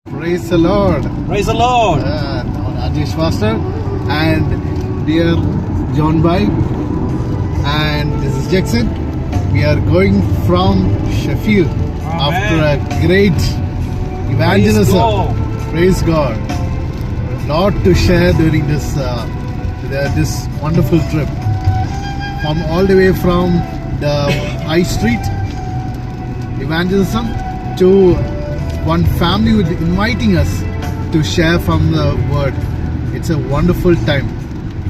Praise the Lord. Praise the Lord. Rajesh Pastor and dear John Bhai, and this is Jackson. We are going from Sheffield after a great evangelism. Praise God. Lot to share during this wonderful trip. From all the way from the High Street evangelism to one family with inviting us to share from the word. It's a wonderful time.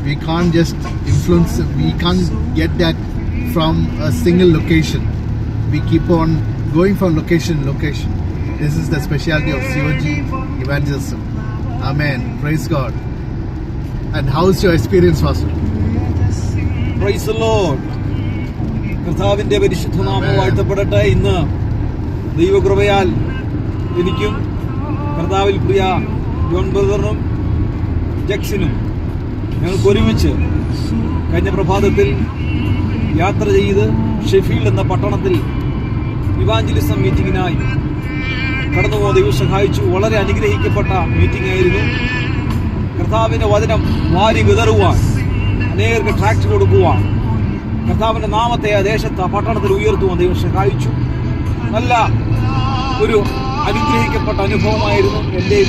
We can't just influence, we can't get that from a single location. We keep on going from location to location. This is the specialty of COG evangelism. Amen. Praise God. And how's your experience, Pastor? Praise the Lord. കർത്താവിന്റെ പരിശുദ്ധ നാമം വാഴ്ത്തപ്പെടട്ടെ. ഇന്ന് ദൈവകൃപയാൽ എനിക്കും കർത്താവിൽ പ്രിയ John ബ്രദറിനും ജക്സിനും ഞങ്ങൾക്ക് ഒരുമിച്ച് കഴിഞ്ഞ പ്രഭാതത്തിൽ യാത്ര ചെയ്ത് ഷെഫീൽഡ് എന്ന പട്ടണത്തിൽ ഇവാഞ്ചലിസം മീറ്റിങ്ങിനായി കടന്നുപോകുന്ന ദൈവം സഹായിച്ചു. വളരെ അനുഗ്രഹിക്കപ്പെട്ട മീറ്റിംഗ് ആയിരുന്നു. കർത്താവിന്റെ വചനം വാരി വിതറുവാൻ, അനേകർക്ക് ട്രാക്ട് കൊടുക്കുവാൻ, കർത്താവിന്റെ നാമത്തെ ആ ദേശത്ത് ആ പട്ടണത്തിൽ ഉയർത്തുവാൻ ദൈവം സഹായിച്ചു. നല്ല ഒരു അനുഗ്രഹിക്കപ്പെട്ട അനുഭവമായിരുന്നു എൻ്റെ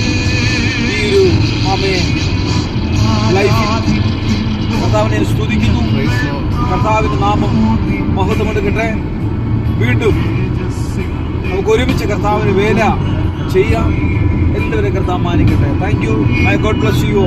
ഈ ഒരു ലൈഫിൽ. കർത്താവിനെ സ്തുതിക്കുന്നു. കർത്താവിന്റെ നാമം മഹത്വമെടുക്കട്ടെ. വീണ്ടും നമുക്ക് ഒരുമിച്ച് കർത്താവിന് വേല ചെയ്യാം. എല്ലാവരും കർത്താവ് മാനിക്കട്ടെ. Thank you. My God bless U.